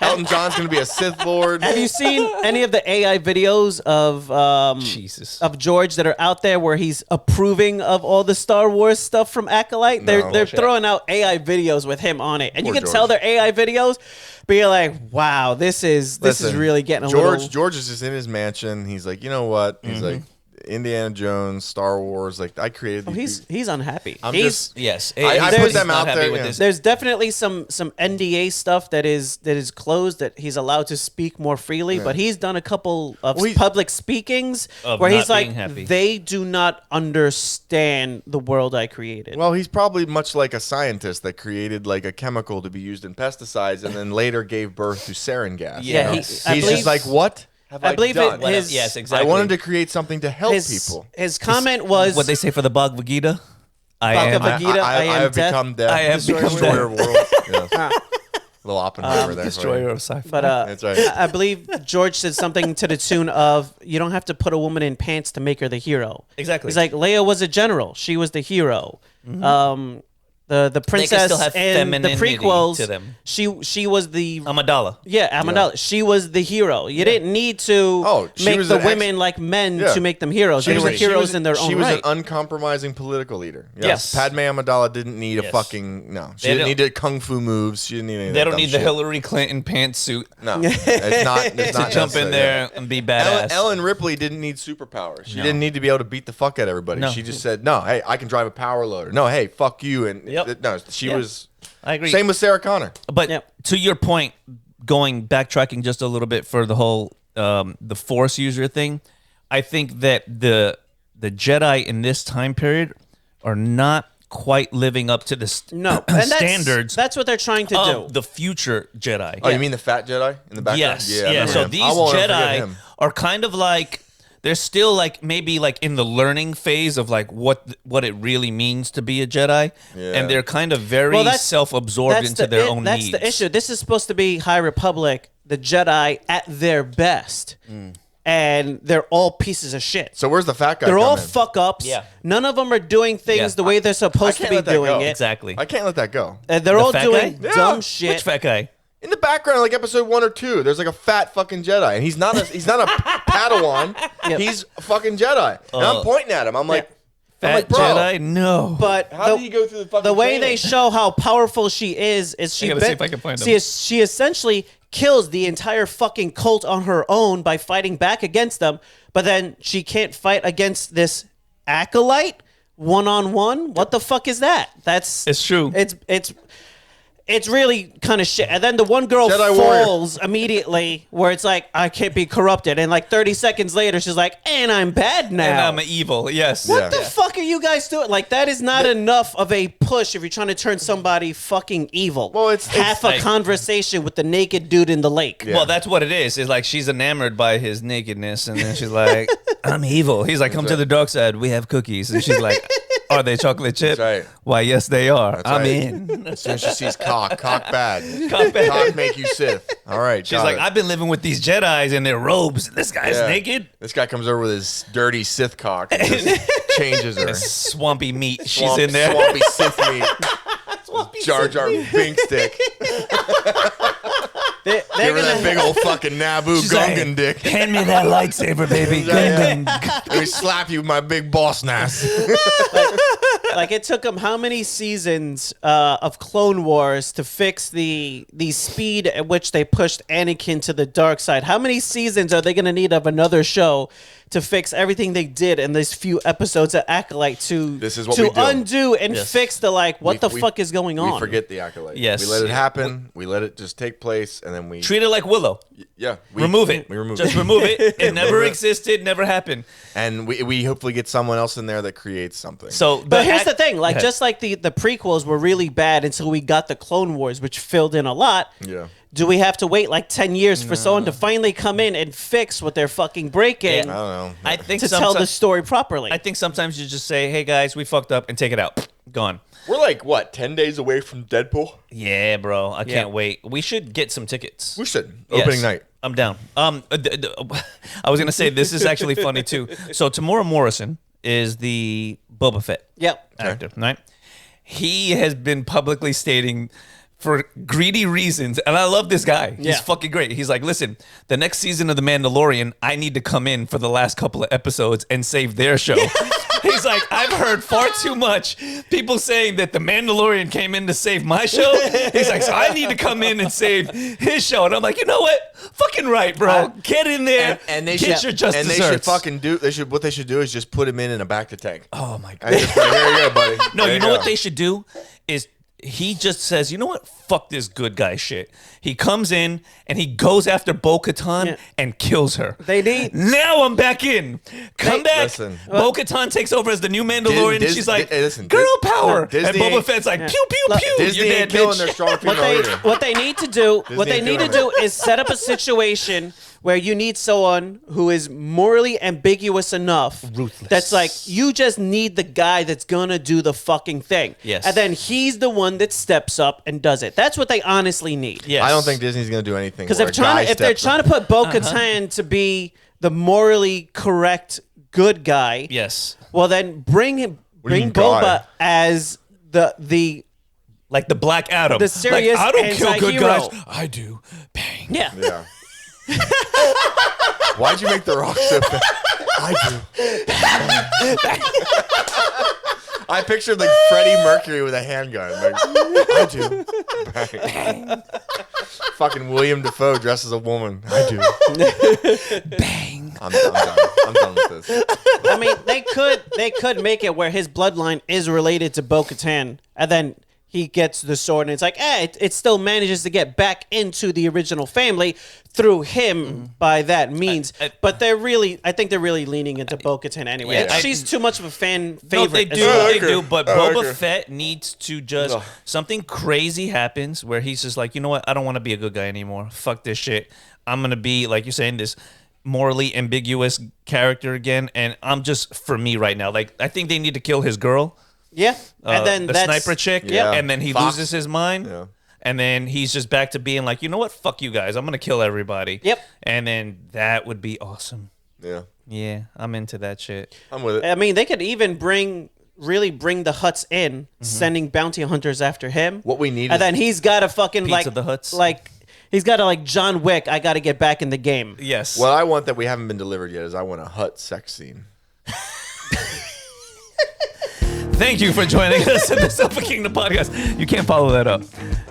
Elton John's gonna be a Sith Lord. Have you seen any of the AI videos of Jesus. of George that are out there where he's approving of all the Star Wars stuff from Acolyte? No. They're throwing out AI videos with him on it, and you Poor can tell George. they're AI videos, but you're like, wow, this is Listen, really getting a George. little. George is just in his mansion. He's like, you know what? He's like, Indiana Jones, Star Wars. Like I created. Oh, these he's unhappy. I'm He's just. Yes, I he's put them not out happy there, with yeah. this. There's definitely some NDA stuff that is closed that he's allowed to speak more freely, but he's done a couple of Well, public speakings Of where not he's like, being happy. they do not understand the world I created. Well, he's probably much like a scientist that created like a chemical to be used in pesticides, and then later gave birth to sarin gas. you Yeah, know? he- he's I believe- just like, what have I, believe done? his- Yes, I exactly. wanted to create something to help his, people. his comment was, what they say for the Bhagavad Gita. I Bhagavad am. Gita, I am have death. become death. I have become destroyer of worlds. Yes. Little Oppenheimer there. for destroyer you. of sci-fi. but That's right. I believe George said something to the tune of, you don't have to put a woman in pants to make her the hero. Exactly. He's like, Leia was a general. She was the hero. The princess still have in the femininity prequels, to them. she was the Amidala. Amidala. She was the hero. You didn't need to Oh, she make was the an women like men Yeah. to make them heroes. They were heroes in their own She was right. an uncompromising political leader. Yes. Padme Amidala didn't need a Yes. fucking no. She They didn't don't- need kung fu moves. She didn't need any of They that don't dumb need the shit. Hillary Clinton pantsuit No, it's not. It's to not jump in necessary. there and be badass. Ellen Ripley didn't need superpowers. She No. didn't need to be able to beat the fuck out of everybody. No. She just said, "No, hey, I can drive a power loader. No, hey, fuck you." And Yep. no, she Yeah. was. I agree. Same with Sarah Connor. But Yep. to your point, backtracking just a little bit for the whole the Force user thing, I think that the Jedi in this time period are not quite living up to the No, and standards. That's what they're trying to do. Of the future Jedi. Oh, you mean the fat Jedi in the background? Yes, Yeah. I yeah. remember So him. these I won't ever forget Jedi him. are kind of like they're still like maybe like in the learning phase of like what it really means to be a Jedi, Yeah. and they're kind of very that's- self-absorbed into their own That's needs. the issue. This is supposed to be High Republic, the Jedi at their best, and they're all pieces of shit. So where's the fat guy? They're all come in? fuck ups. Yeah. None of them are doing things Yeah. the way they're supposed I to can't be let that doing go. it. Exactly. I can't let that go. And they're The all fat doing guy? dumb Yeah. shit. Which fat guy? In the background, like episode 1 or 2, there's like a fat fucking Jedi, and he's not a Padawan. Yep. He's a fucking Jedi, and I'm pointing at him. I'm like, Fat bro, Jedi? No. But how did he go through the fucking the way training? they show how powerful she is she gotta see if I can find she, them. she essentially kills the entire fucking cult on her own by fighting back against them, but then she can't fight against this acolyte one-on-one. What the fuck is that? It's true. It's really kind of shit. And then the one girl Jedi warrior. falls immediately where it's like, I can't be corrupted. And like 30 seconds later, she's like, and I'm bad now. And I'm evil. Yes. What Yeah. the fuck are you guys doing? Like, that is not enough of a push if you're trying to turn somebody fucking evil. Well, it's half a like- conversation with the naked dude in the lake. Yeah. Well, that's what it is. It's like she's enamored by his nakedness, and then she's like, "I'm evil." He's like, "Come to the dark side. We have cookies." And she's like, "Are they chocolate chip?" That's right. Why, yes, they are. That's I'm right. in. As soon as she sees cock bad. Cock bad. Cock make you Sith. All right. She's got like, it. "I've been living with these Jedis in their robes. This guy's Yeah. naked." This guy comes over with his dirty Sith cock and just changes her. Swampy meat. She's in there. Swampy Sith meat. Jar Jar Bink stick. They're Give her that gonna, big old fucking Naboo She's Gungan like, dick. Hand me that lightsaber, baby. Yeah. Gungan. Let me slap you with my big boss nass. like, it took them how many seasons of Clone Wars to fix the speed at which they pushed Anakin to the dark side? How many seasons are they going to need of another show to fix everything they did in these few episodes of Acolyte to This is what we do. undo and Yes. fix the like what the fuck is going on? We forget the Acolyte. Yes. We let it happen. We let it just take place, and then we Treat it like Willow. Remove it. We remove Just it. remove it. It never existed. Never happened. And we hopefully get someone else in there that creates something. So, But here's the thing, Go like ahead. just like the prequels were really bad until we got the Clone Wars, which filled in a lot. Yeah. Do we have to wait like 10 years for someone to finally come in and fix what they're fucking breaking I don't know. I think to tell the story properly? I think sometimes you just say, "Hey guys, we fucked up," and take it out. Gone. We're like what 10 days away from Deadpool. Yeah, bro. I can't wait. We should get some tickets. We should Yes. opening night. I'm down. I was gonna say this is actually funny too. So Tamora Morrison is the Boba Fett Yep. actor, right? He has been publicly stating for greedy reasons, and I love this guy. He's Yeah. fucking great. He's like, listen, the next season of The Mandalorian, I need to come in for the last couple of episodes and save their show. He's like, I've heard far too much people saying that The Mandalorian came in to save my show. He's like, so I need to come in and save his show. And I'm like, you know what? Fucking right, bro. Get in there And they get should, your just and they desserts. should fucking do. They should. What they should do is just put him in a back to tank. Oh my god. And just put, here you go, buddy. No, There you know go. what they should do is he just says, you know what? Fuck this good guy shit. He comes in and he goes after Bo-Katan Yeah. and kills her. They need- Now I'm back in. Come back. Listen. Bo-Katan takes over as the new Mandalorian. Dis- She's like, hey, listen, girl Dis- power. Disney and Boba ain't- Fett's like, Yeah. pew, pew, Look, pew. Disney You're ain't dead, killing bitch. their strong female leader. What they need to do, ain't doing is set up a situation where you need someone who is morally ambiguous enough. Ruthless. That's like, you just need the guy that's gonna do the fucking thing. Yes. And then he's the one that steps up and does it. That's what they honestly need. Yes. I don't think Disney's gonna do anything. Because where if a guy they're steps trying up. to put Bo-Katan to be the morally correct good guy, Yes. well then bring him, What do you bring mean Boba guy? as the Like the Black Adam. The serious like, I don't kill good anti-hero. guys. I do. Bang. yeah. Yeah. Why'd you make the Rock so bad? I do. I pictured like Freddie Mercury with a handgun. Like, I do. Bang. Fucking William Dafoe dressed as a woman. I do. Bang. I'm done. I'm done with this. I mean, they could make it where his bloodline is related to Bo-Katan, and then he gets the sword, and it's like, it still manages to get back into the original family through him by that means. But I think they're really leaning into Bo-Katan anyway. Yeah. She's too much of a fan No, favorite. they do, as well. they do. But Boba agree. Fett needs to just something crazy happens where he's just like, you know what? I don't want to be a good guy anymore. Fuck this shit. I'm gonna be, like you're saying, this morally ambiguous character again, and I'm just for me right now. Like, I think they need to kill his girl. Yeah, and then the that's, sniper chick, Yeah. and then he Fox. loses his mind, Yeah. and then he's just back to being like, you know what, fuck you guys, I'm gonna kill everybody. Yep. And then that would be awesome. Yeah, Yeah, I'm into that shit. I'm with it. I mean, they could even bring the Hutts in, sending bounty hunters after him. What we need and is then he's got to fucking Pizza the Hutts. like he's got to like John Wick. I got to get back in the game. Yes. what I want that we haven't been delivered yet is I want a Hut sex scene. Thank you for joining us in the Alpha Kingdom podcast. You can't follow that up.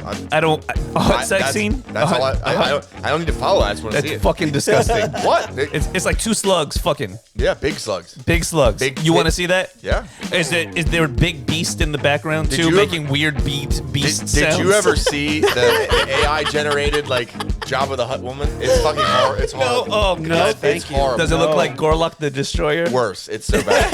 A hot sex That's- scene? That's all. I don't need to follow. I just want to see That's it. fucking disgusting. What? It's like two slugs fucking. Yeah, big slugs. Big slugs. Big You want to tit- see that? Yeah. Is there a big beast in the background Did too, you making weird beast Did sounds? you ever see the AI generated like Jabba the Hutt woman? It's fucking horrible. It's No, horrible. oh no, It's horrible. Does it look like Gorlock the Destroyer? Worse. It's so bad.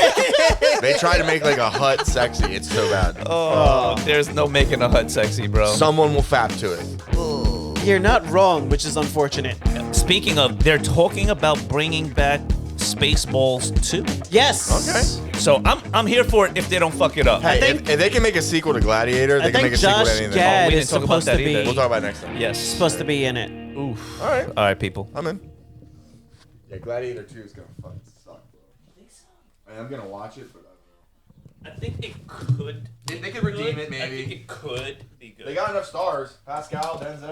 They try to make like a Hut sexy. It's so bad. Oh, there's no making a hut sexy, bro. Someone will fap to it. You're not wrong, which is unfortunate. Speaking of, they're talking about bringing back Spaceballs 2. Yes. Okay. So I'm here for it if they don't fuck it up. Hey, think- if they can make a sequel to Gladiator, they I can think make a sequel Josh to anything. Gad we is didn't talk about supposed to that either. be We'll talk about it next time. Yes. supposed to be in it. Oof. All right. All right, people. I'm in. Yeah, Gladiator 2 is gonna fucking suck, bro. I'm gonna watch it, but I I think it could. don't know. They could redeem it, I think maybe. it could be good. They got enough stars. Pascal, Denzel.